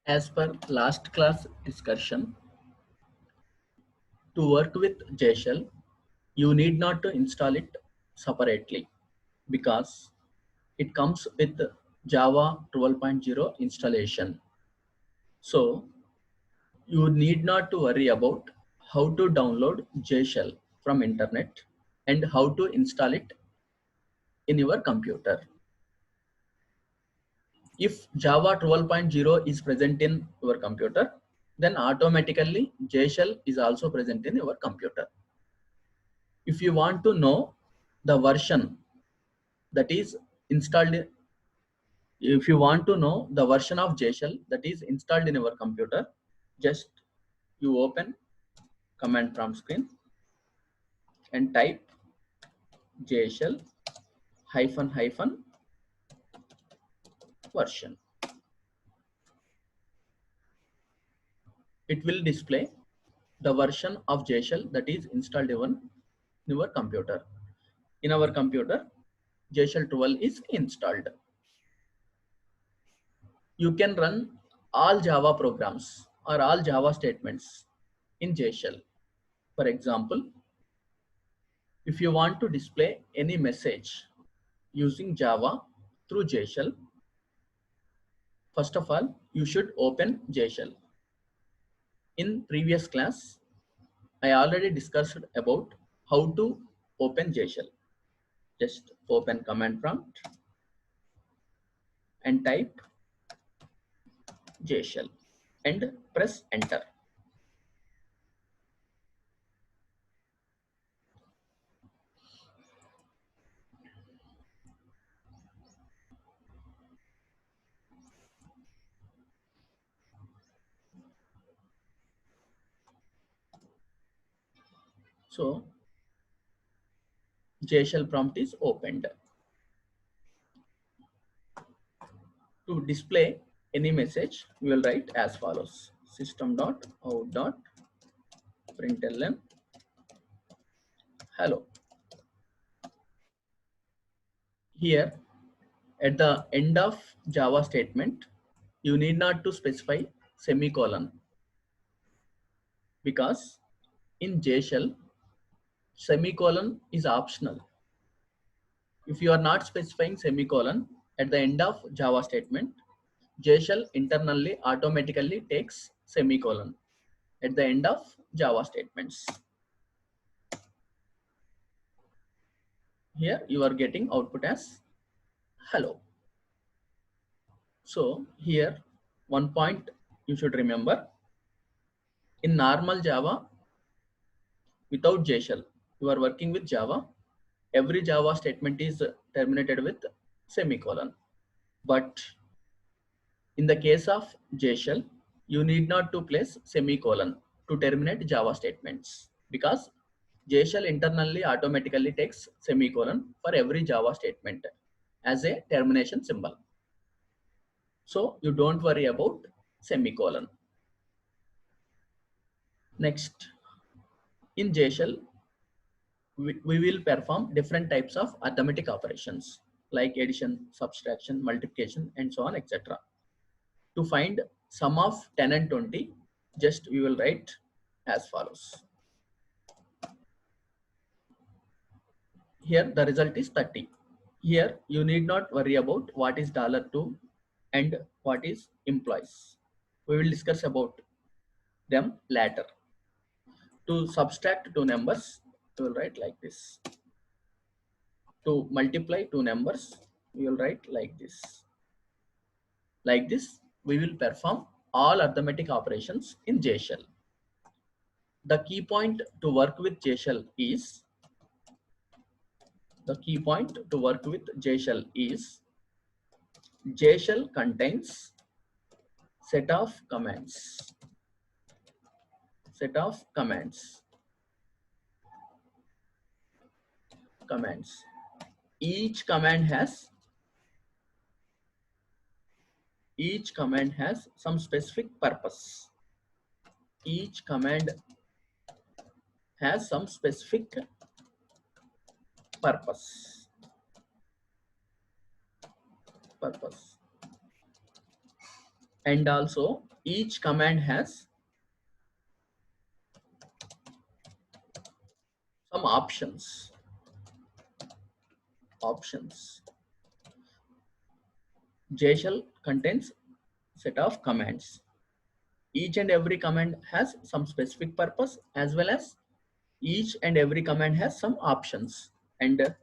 As per last class discussion, to work with JShell, you need not to install it separately because it comes with Java 12.0 installation. So you need not to worry about how to download JShell from internet and how to install it in your computer. If Java 12.0 is present in your computer, then automatically JShell is also present in your computer. If you want to know the version that is installed, if you want to know the version of JShell that is installed in your computer, just you open command prompt screen and type JShell hyphen hyphen version. It will display the version of JShell that is installed in your computer. In our computer, JShell 12 is installed. You can run all Java programs or all Java statements in JShell. For example, if you want to display any message using Java through JShell, first of all, you should open JShell. In previous class, I already discussed about how to open JShell. Just open command prompt and type JShell and press enter. So JShell prompt is opened. To display any message, we will write as follows: system.out.println hello. Here at the end of Java statement, you need not to specify semicolon because in JShell, semicolon is optional. If you are not specifying semicolon at the end of Java statement, JShell internally automatically takes semicolon at the end of Java statements. Here you are getting output as hello. So here one point you should remember: in normal Java without JShell, you are working with Java, every Java statement is terminated with semicolon. But in the case of JShell, you need not to place semicolon to terminate Java statements because JShell internally automatically takes semicolon for every Java statement as a termination symbol. So you don't worry about semicolon. Next, in JShell, we will perform different types of arithmetic operations like addition, subtraction, multiplication, and so on, etc. To find sum of 10 and 20, just we will write as follows. Here the result is 30. Here you need not worry about what is $2 and what is employees. We will discuss about them later. To subtract two numbers, we will write like this. To multiply two numbers, we will write like this. Like this, we will perform all arithmetic operations in JShell. The key point to work with JShell is JShell contains set of commands. Each command has some specific purpose. Each command has some specific purpose. And also each command has some options. J shell contains set of commands. Each and every command has some specific purpose, as well as each and every command has some options, and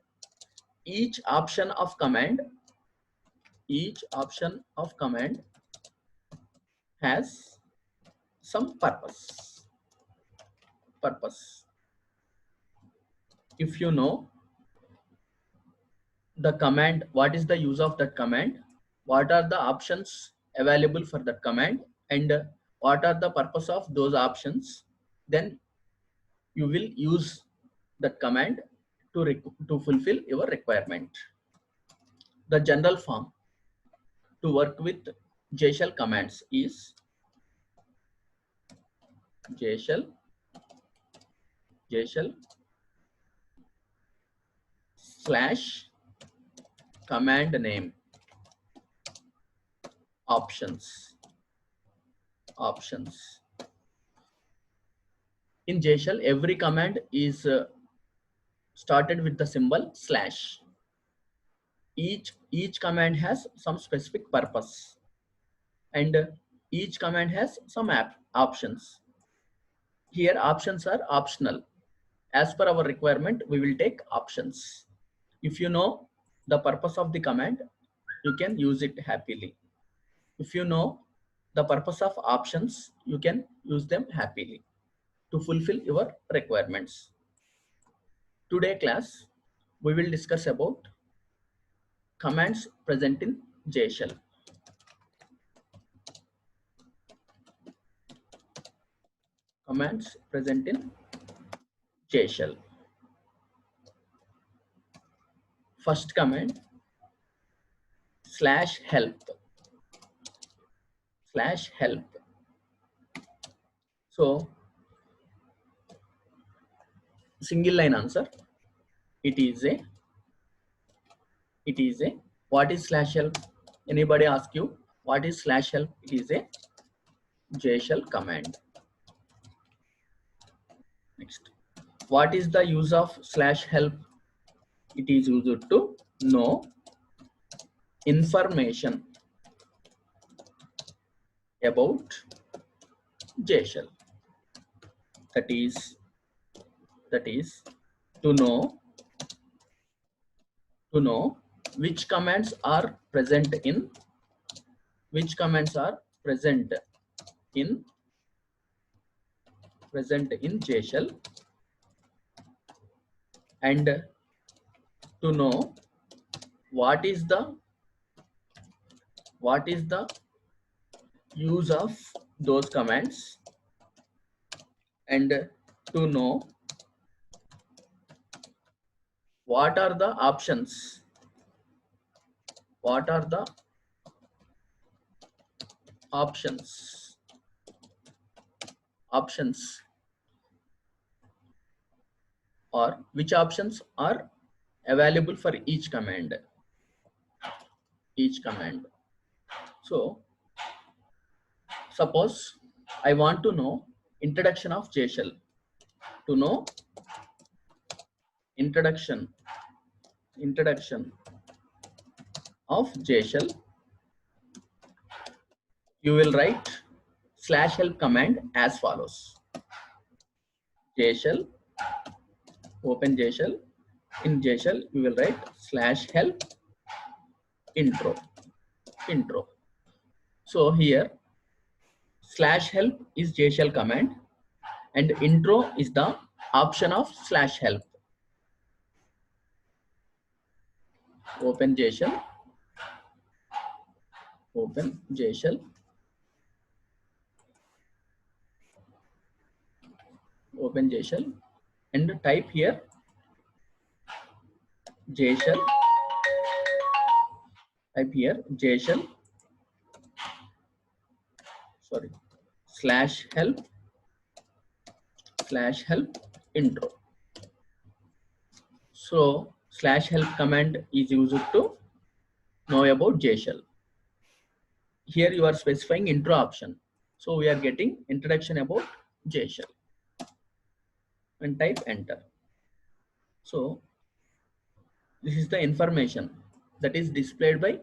each option of command has some purpose. If you know the command, what is the use of that command, what are the options available for that command, and what are the purpose of those options, then you will use that command to fulfill your requirement. The general form to work with JShell commands is JShell slash command name options. In JShell, every command is started with the symbol slash. Each command has some specific purpose, and each command has some options. Here options are optional. As per our requirement, we will take options. If you know the purpose of the command, you can use it happily. If you know the purpose of options, you can use them happily to fulfill your requirements. Today class, we will discuss about commands present in JShell. Commands present in JShell. First command, /help. So single line answer. It is a. What is /help? Anybody ask you what is /help? It is a JShell command. Next, what is the use of /help? It is used to know information about JShell. That is to know which commands are present in JShell, and to know what is the use of those commands, and to know what are the options or which options are available for each command. So suppose I want to know introduction of JShell. To know introduction of JShell, you will write /help command as follows. JShell, open JShell. In JShell, you will write /help intro. So here /help is JShell command, and intro is the option of /help. Open JShell. Open JShell and type here JShell. /help intro. So /help command is used to know about JShell. Here you are specifying intro option. So we are getting introduction about J shell and type enter. So this is the information that is displayed by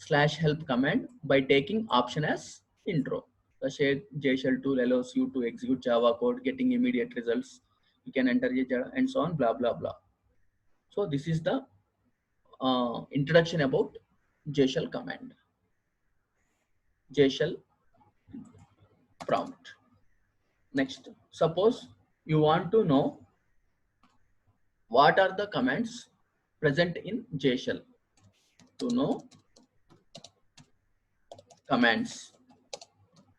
/help command by taking option as intro. The shared J shell tool allows you to execute Java code, getting immediate results. You can enter Java and so on, blah blah blah. So this is the introduction about J shell command. J shell prompt. Next, suppose you want to know what are the commands present in J shell. To know commands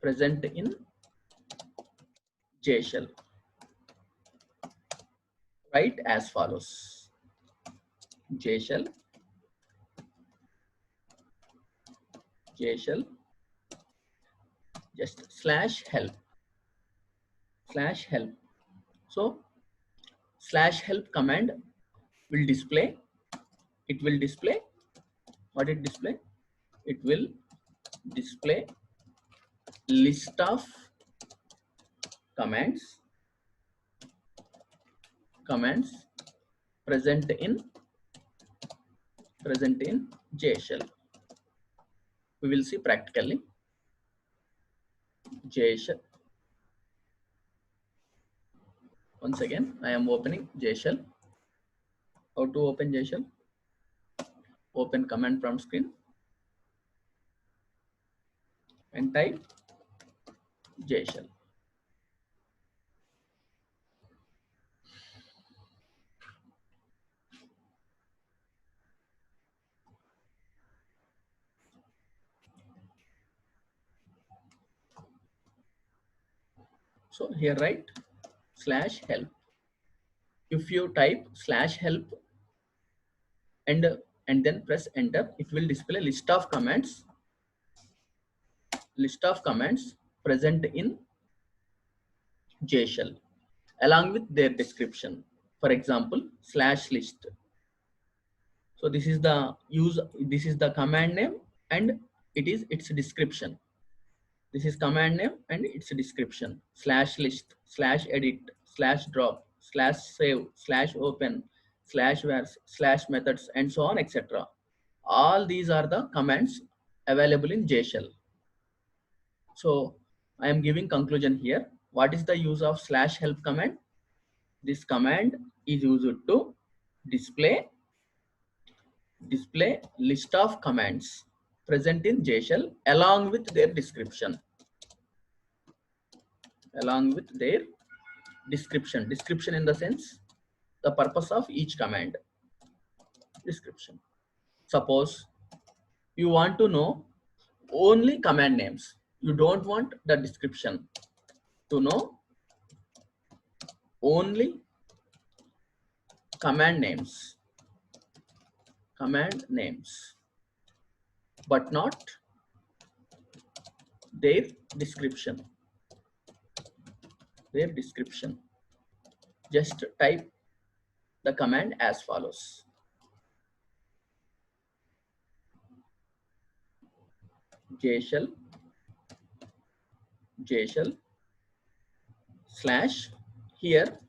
present in J shell, write as follows. J shell just /help. So /help command will display. It will display what it display. It will display list of commands present in J shell. We will see practically. J shell. Once again, I am opening J shell. How to open J shell? Open command prompt screen and type J shell. So here write /help. If you type /help and then press enter, it will display list of commands present in J shell along with their description. For example, /list. So this is the command name and its description. This is command name and its description. /list, /edit, /drop, /save, /open, /vars, /methods, and so on, etc. All these are the commands available in J shell. So I am giving conclusion here. What is the use of /help command? This command is used to display list of commands present in J shell along with their description. Description in the sense the purpose of each command. Description. Suppose you want to know only command names. You don't want the description. To know only command names, but not their description. Just type the command as follows. J shell / here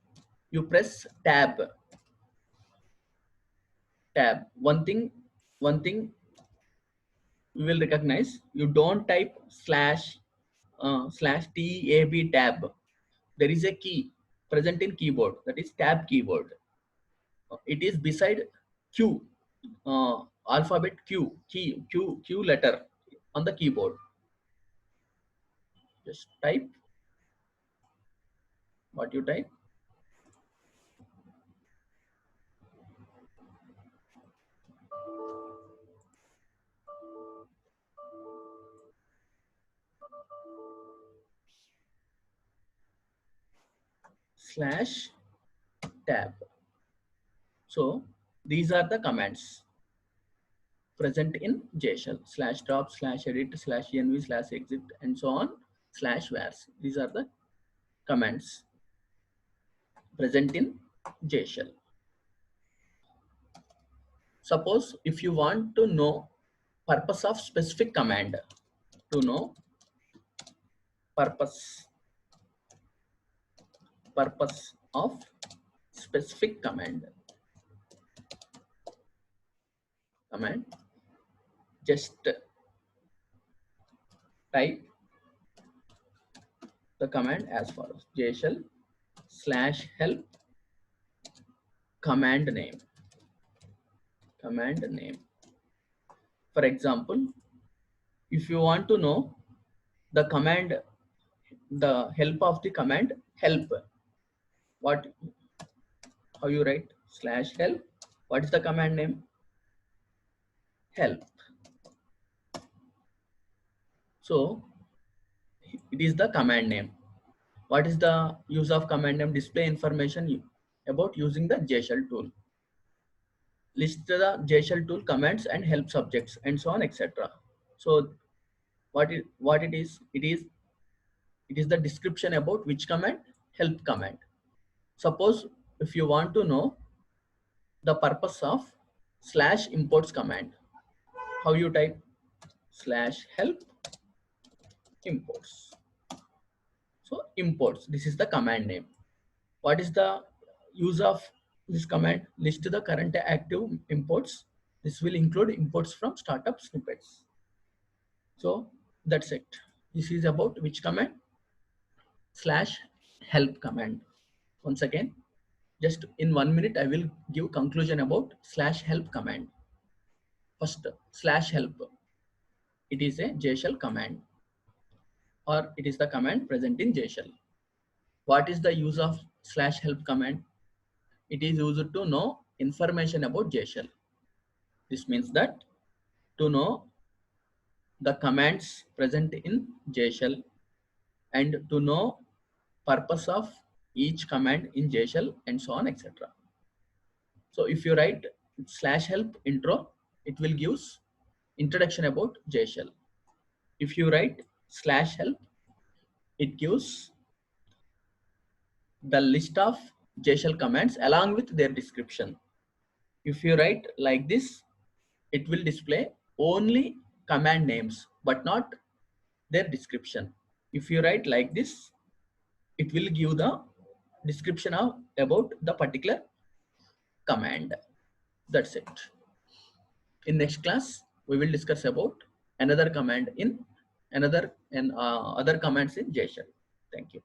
you press tab. One thing you will recognize, you don't type /tab tab. There is a key present in keyboard, that is tab keyword. It is beside Q, alphabet Q letter on the keyboard. Just type what you type. /tab. So these are the commands present in J shell. /drop, /edit, /env, /exit, and so on, /vars. These are the commands present in J shell. Suppose if you want to know purpose of specific command, to know purpose of specific command. Just type the command as follows: jshell /help command name. For example, if you want to know the command, the help of the command help, what, how you write /help, what is the command name? Help. So it is the command name. What is the use of command name? Display information about using the JShell tool. List the JShell tool commands and help subjects and so on, etc. So what it is? It is the description about which command? Help command. Suppose if you want to know the purpose of /imports command, how you type /help imports. So imports, this is the command name. What is the use of this command? List the current active imports. This will include imports from startup snippets. So that's it. This is about which command? /help command. Once again, just in 1 minute, I will give conclusion about /help command. First, /help. It is a JShell command, or it is the command present in JShell. What is the use of /help command? It is used to know information about JShell. This means that to know the commands present in JShell and to know purpose of each command in JShell and so on, etc. So if you write /help intro, it will give introduction about JShell. If you write /help, it gives the list of JShell commands along with their description. If you write like this, it will display only command names but not their description. If you write like this, it will give the description of about the particular command. That's it. In next class, we will discuss about another command in other commands in JShell. Thank you.